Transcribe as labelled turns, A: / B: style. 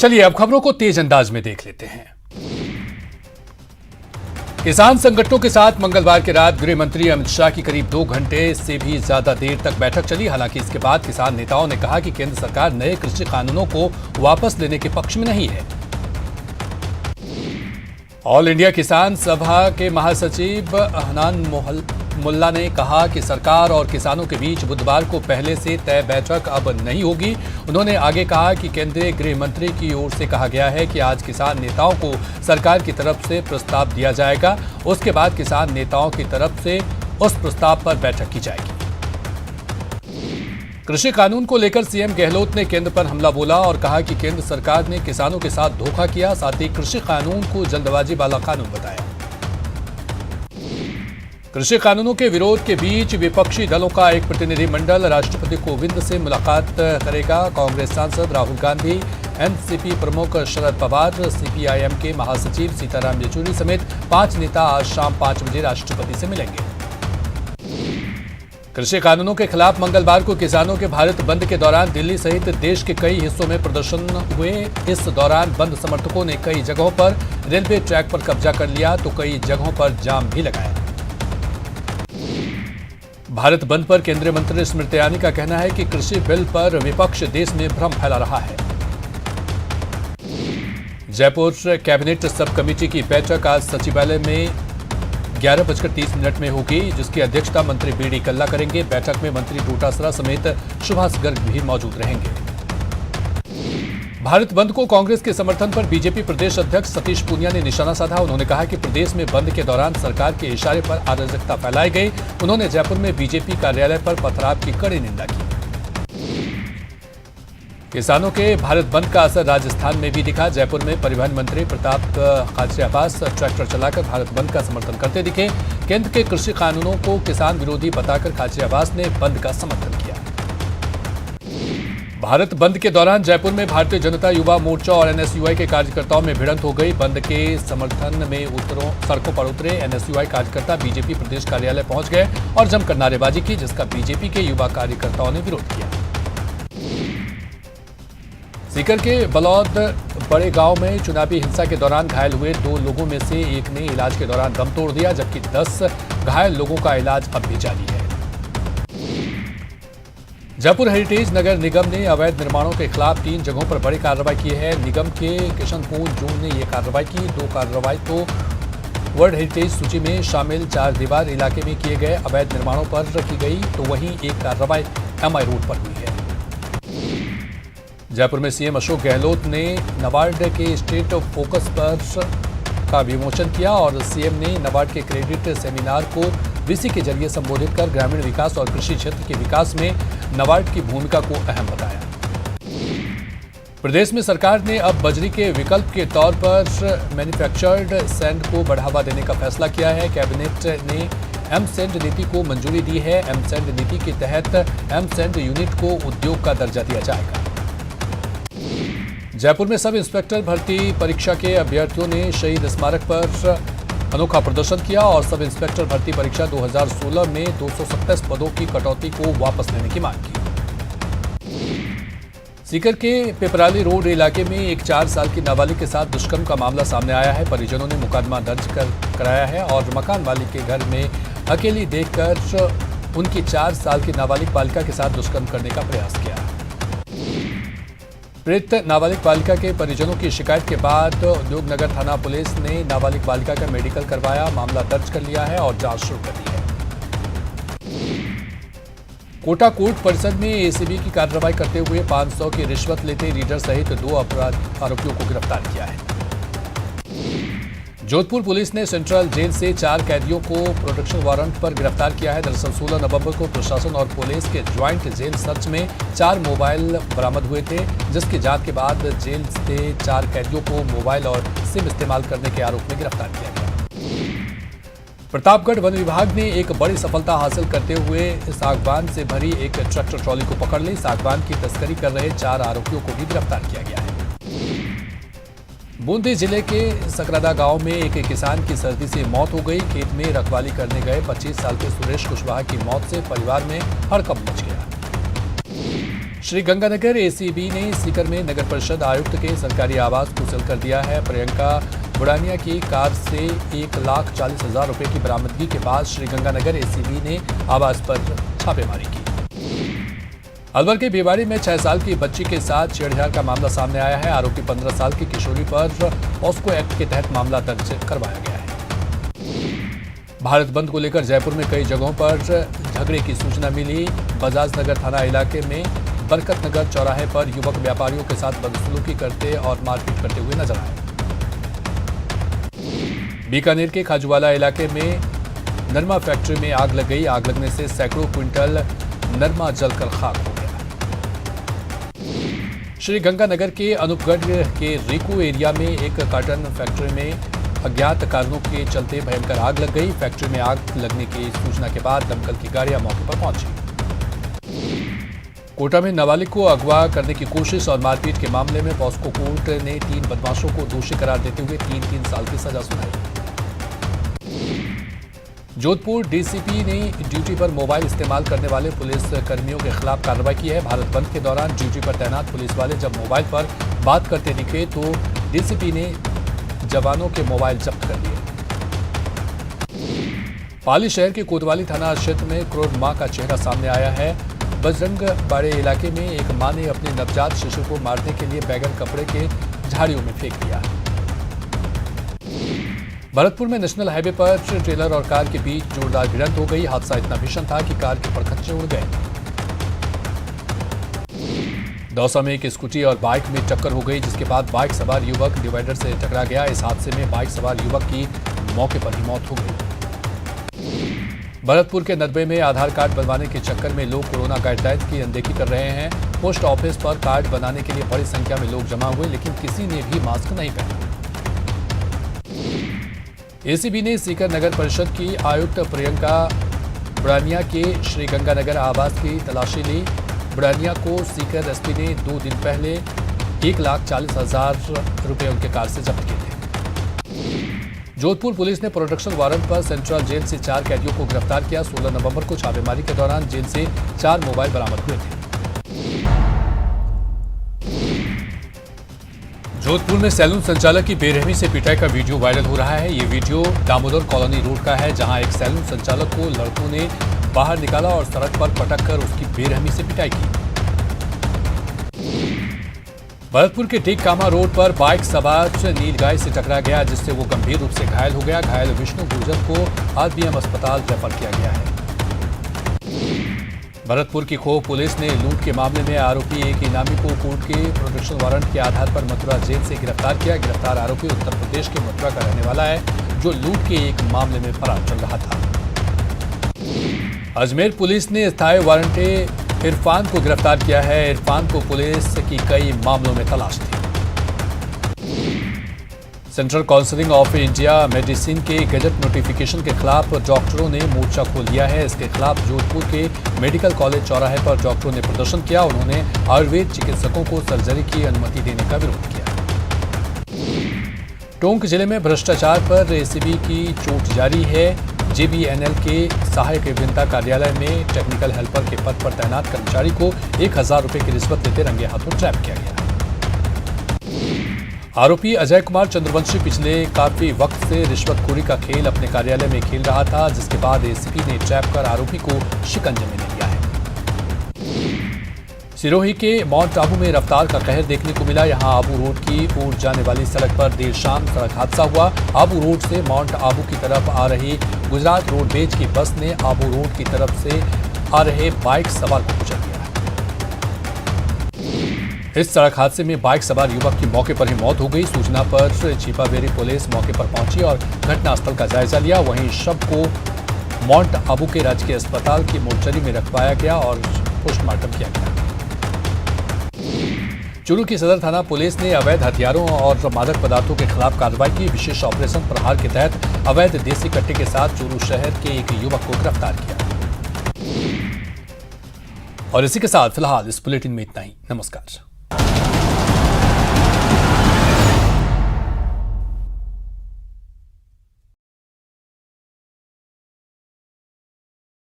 A: चलिए अब खबरों को तेज अंदाज में देख लेते हैं। किसान संगठनों के साथ मंगलवार की रात गृह मंत्री अमित शाह की करीब 2 घंटे से भी ज्यादा देर तक बैठक चली। हालांकि इसके बाद किसान नेताओं ने कहा कि केंद्र सरकार नए कृषि कानूनों को वापस लेने के पक्ष में नहीं है। ऑल इंडिया किसान सभा के महासचिव हनान मुल्ला ने कहा कि सरकार और किसानों के बीच बुधवार को पहले से तय बैठक अब नहीं होगी। उन्होंने आगे कहा कि केंद्रीय गृह मंत्री की ओर से कहा गया है कि आज किसान नेताओं को सरकार की तरफ से प्रस्ताव दिया जाएगा, उसके बाद किसान नेताओं की तरफ से उस प्रस्ताव पर बैठक की जाएगी। कृषि कानून को लेकर सीएम गहलोत ने केंद्र पर हमला बोला और कहा कि केंद्र सरकार ने किसानों के साथ धोखा किया, साथ ही कृषि कानून को जल्दबाजी वाला कानून बताया। कृषि कानूनों के विरोध के बीच विपक्षी दलों का एक प्रतिनिधिमंडल राष्ट्रपति कोविंद से मुलाकात करेगा। कांग्रेस सांसद राहुल गांधी, एनसीपी प्रमुख शरद पवार, सीपीआईएम के महासचिव सीताराम येचुरी समेत 5 नेता आज शाम 5 बजे राष्ट्रपति से मिलेंगे। कृषि कानूनों के खिलाफ मंगलवार को किसानों के भारत बंद के दौरान दिल्ली सहित देश के कई हिस्सों में प्रदर्शन हुए। इस दौरान बंद समर्थकों ने कई जगहों पर रेलवे ट्रैक पर कब्जा कर लिया तो कई जगहों पर जाम भी लगाया। भारत बंद पर केंद्रीय मंत्री स्मृति ईरानी का कहना है कि कृषि बिल पर विपक्ष देश में भ्रम फैला रहा है। जयपुर कैबिनेट सब कमेटी की बैठक आज सचिवालय में 11:30 में होगी, जिसकी अध्यक्षता मंत्री बीडी कल्ला करेंगे। बैठक में मंत्री डोटासरा समेत सुभाष गर्ग भी मौजूद रहेंगे। भारत बंद को कांग्रेस के समर्थन पर बीजेपी प्रदेश अध्यक्ष सतीश पूनिया ने निशाना साधा। उन्होंने कहा कि प्रदेश में बंद के दौरान सरकार के इशारे पर अराजकता फैलाई गई। उन्होंने जयपुर में बीजेपी कार्यालय पर पथराव की कड़ी निंदा की। किसानों के भारत बंद का असर राजस्थान में भी दिखा। जयपुर में परिवहन मंत्री प्रताप खाचरियावास ट्रैक्टर चलाकर भारत बंद का समर्थन करते दिखे। केंद्र के कृषि कानूनों को किसान विरोधी बताकर खाचरियावास ने बंद का समर्थन किया। भारत बंद के दौरान जयपुर में भारतीय जनता युवा मोर्चा और एनएसयूआई के कार्यकर्ताओं में भिड़ंत हो गई। बंद के समर्थन में सड़कों पर उतरे एनएसयूआई कार्यकर्ता बीजेपी प्रदेश कार्यालय पहुंच गए और जमकर नारेबाजी की, जिसका बीजेपी के युवा कार्यकर्ताओं ने विरोध किया। सीकर के बलौद बड़े गांव में चुनावी हिंसा के दौरान घायल हुए 2 लोगों में से एक ने इलाज के दौरान दम तोड़ दिया, जबकि 10 घायल लोगों का इलाज अब भी जारी है। जयपुर हेरिटेज नगर निगम ने अवैध निर्माणों के खिलाफ 3 जगहों पर बड़ी कार्रवाई की है। निगम के किशनपुर जोन ने यह कार्रवाई की। 2 कार्रवाई तो वर्ल्ड हेरिटेज सूची में शामिल 4 दीवार इलाके में किए गए अवैध निर्माणों पर की गई, तो वहीं एक कार्रवाई एमआई रोड पर हुई है। जयपुर में सीएम अशोक गहलोत ने नबार्ड के स्टेट फोकस पर का विमोचन किया और सीएम ने नबार्ड के क्रेडिट सेमिनार को वीसी के जरिए संबोधित कर ग्रामीण विकास और कृषि क्षेत्र के विकास में नबार्ड की भूमिका को अहम बताया। प्रदेश में सरकार ने अब बजरी के विकल्प के तौर पर मैन्युफैक्चर्ड सैंड को बढ़ावा देने का फैसला किया है। कैबिनेट ने एम सैंड नीति को मंजूरी दी है। एम सैंड नीति के तहत एम सैंड यूनिट को उद्योग का दर्जा दिया जाएगा। जयपुर में सब इंस्पेक्टर भर्ती परीक्षा के अभ्यर्थियों ने शहीद स्मारक पर अनोखा प्रदर्शन किया और सब इंस्पेक्टर भर्ती परीक्षा 2016 में 227 पदों की कटौती को वापस लेने की मांग की। सीकर के पिपराली रोड इलाके में एक 4 साल की नाबालिग के साथ दुष्कर्म का मामला सामने आया है। परिजनों ने मुकदमा दर्ज कराया है और मकान मालिक के घर में अकेली देखकर उनकी 4 साल की नाबालिग बालिका के साथ दुष्कर्म करने का प्रयास किया। पीड़ित नाबालिग बालिका के परिजनों की शिकायत के बाद उद्योगनगर थाना पुलिस ने नाबालिग बालिका का मेडिकल करवाया, मामला दर्ज कर लिया है और जांच शुरू कर दी है। कोटा कोर्ट परिसर में एसीबी की कार्रवाई करते हुए 500 की रिश्वत लेते रीडर सहित 2 आरोपियों को गिरफ्तार किया है। जोधपुर पुलिस ने सेंट्रल जेल से 4 कैदियों को प्रोटेक्शन वारंट पर गिरफ्तार किया है। दरअसल 16 नवंबर को प्रशासन और पुलिस के ज्वाइंट जेल सर्च में 4 मोबाइल बरामद हुए थे, जिसकी जांच के बाद जेल से 4 कैदियों को मोबाइल और सिम इस्तेमाल करने के आरोप में गिरफ्तार किया गया। प्रतापगढ़ वन विभाग ने एक बड़ी सफलता हासिल करते हुए सागवान से भरी एक ट्रैक्टर ट्रॉली को पकड़ ली। सागवान की तस्करी कर रहे 4 आरोपियों को भी गिरफ्तार किया गया है। बूंदी जिले के सकरादा गांव में एक किसान की सर्दी से मौत हो गई। खेत में रखवाली करने गए 25 साल के सुरेश कुशवाहा की मौत से परिवार में हड़कंप मच गया। श्रीगंगानगर एसीबी ने सीकर में नगर परिषद आयुक्त के सरकारी आवास को सील कर दिया है। प्रियंका बुड़ानिया की कार से 1,40,000 रुपए की बरामदगी के बाद श्रीगंगानगर एसीबी ने आवास पर छापेमारी की। अलवर के भिवाड़ी में 6 साल की बच्ची के साथ छेड़छाड़ का मामला सामने आया है। आरोपी 15 साल की किशोरी पर पॉस्को एक्ट के तहत मामला दर्ज करवाया गया है। भारत बंद को लेकर जयपुर में कई जगहों पर झगड़े की सूचना मिली। बजाज नगर थाना इलाके में बरकत नगर चौराहे पर युवक व्यापारियों के साथ बदसलूकी करते और मारपीट करते हुए नजर आए। बीकानेर के खाजूवाला इलाके में नरमा फैक्ट्री में आग लग गई। आग लगने से सैकड़ों क्विंटल नरमा जलकर खाक हो गया। श्रीगंगानगर के अनूपगढ़ के रिकू एरिया में एक कार्टन फैक्ट्री में अज्ञात कारणों के चलते भयंकर आग लग गई। फैक्ट्री में आग लगने की सूचना के बाद दमकल की गाड़ियां मौके पर पहुंची। कोटा में नाबालिग को अगवा करने की कोशिश और मारपीट के मामले में पॉस्को कोर्ट ने 3 बदमाशों को दोषी करार देते हुए 3-3 साल की सजा सुनाई। जोधपुर डीसीपी ने ड्यूटी पर मोबाइल इस्तेमाल करने वाले पुलिस कर्मियों के खिलाफ कार्रवाई की है। भारत बंद के दौरान ड्यूटी पर तैनात पुलिस वाले जब मोबाइल पर बात करते दिखे तो डीसीपी ने जवानों के मोबाइल जब्त कर दिए। पाली शहर के कोतवाली थाना क्षेत्र में क्रोध मां का चेहरा सामने आया है। बजरंग बाड़े इलाके में एक मां ने अपने नवजात शिशु को मारने के लिए बैगन कपड़े के झाड़ियों में फेंक दिया। भरतपुर में नेशनल हाईवे पर ट्रेलर और कार के बीच जोरदार भिड़ंत हो गई। हादसा इतना भीषण था कि कार के परखच्चे उड़ गए। दौसा में एक स्कूटी और बाइक में टक्कर हो गई, जिसके बाद बाइक सवार युवक डिवाइडर से टकरा गया। इस हादसे में बाइक सवार युवक की मौके पर ही मौत हो गई। भरतपुर के नदबे में आधार कार्ड बनवाने के चक्कर में लोग कोरोना गाइडलाइंस की अनदेखी कर रहे हैं। पोस्ट ऑफिस पर कार्ड बनाने के लिए बड़ी संख्या में लोग जमा हुए, लेकिन किसी ने भी मास्क नहीं पहना। एसीबी ने सीकर नगर परिषद की आयुक्त प्रियंका बुड़ानिया के श्रीगंगानगर आवास की तलाशी ली। बुड़ानिया को सीकर एसपी ने 2 दिन पहले 1,40,000 रुपए उनके कार से जब्त किए थे। जोधपुर पुलिस ने प्रोटेक्शन वारंट पर सेंट्रल जेल से 4 कैदियों को गिरफ्तार किया। 16 नवंबर को छापेमारी के दौरान जेल से 4 मोबाइल बरामद हुए थे। जोधपुर में सैलून संचालक की बेरहमी से पिटाई का वीडियो वायरल हो रहा है। ये वीडियो दामोदर कॉलोनी रोड का है, जहां एक सैलून संचालक को लड़कों ने बाहर निकाला और सड़क पर पटक कर उसकी बेरहमी से पिटाई की। भरतपुर के टेककामा रोड पर बाइक सवार नीलगाय से टकरा गया, जिससे वो गंभीर रूप से घायल हो गया। घायल विष्णु गुर्जर को आरबीएम अस्पताल रेफर किया गया है। भरतपुर की खो पुलिस ने लूट के मामले में आरोपी एक इनामी को कोर्ट के प्रोटेक्शन वारंट के आधार पर मथुरा जेल से गिरफ्तार किया। गिरफ्तार आरोपी उत्तर प्रदेश के मथुरा का रहने वाला है, जो लूट के एक मामले में फरार चल रहा था। अजमेर पुलिस ने स्थायी वारंटे इरफान को गिरफ्तार किया है। इरफान को पुलिस की कई मामलों में तलाश थी। Central council of India medicine के गजट नोटिफिकेशन के खिलाफ डॉक्टरों ने मोर्चा खोल दिया है। इसके खिलाफ जोधपुर के मेडिकल कॉलेज चौराहे पर डॉक्टरों ने प्रदर्शन किया। उन्होंने आयुर्वेद चिकित्सकों को सर्जरी की अनुमति देने का विरोध किया। टोंक जिले में भ्रष्टाचार पर एसीबी की चोट जारी है। जेबीएनएल के सहायक अभियंता कार्यालय में टेक्निकल हेल्पर के पद पर तैनात कर्मचारी को 1,000 रुपए की रिश्वत लेते रंगे हाथों ट्रैप किया गया। आरोपी अजय कुमार चंद्रवंशी पिछले काफी वक्त से रिश्वतखोरी का खेल अपने कार्यालय में खेल रहा था, जिसके बाद एसीपी ने ट्रैप कर आरोपी को शिकंजे में ले लिया है। सिरोही के माउंट आबू में रफ्तार का कहर देखने को मिला। यहां आबू रोड की ओर जाने वाली सड़क पर देर शाम सड़क हादसा हुआ। आबू रोड से माउंट आबू की तरफ आ रही गुजरात रोडवेज की बस ने आबू रोड की तरफ से आ रहे बाइक सवार को कुचल दिया। इस सड़क हादसे में बाइक सवार युवक की मौके पर ही मौत हो गई। सूचना पर छिपावेरी पुलिस मौके पर पहुंची और घटनास्थल का जायजा लिया। वहीं शव को माउंट आबू के राजकीय अस्पताल की मोर्चरी में रखवाया गया और पोस्टमार्टम किया गया। चूरू की सदर थाना पुलिस ने अवैध हथियारों और मादक पदार्थों के खिलाफ कार्रवाई की। विशेष ऑपरेशन प्रहार के तहत अवैध देसी कट्टे के साथ चूरू शहर के एक युवक को गिरफ्तार किया। और इसी के साथ फिलहाल इस बुलेटिन में इतना ही। नमस्कार।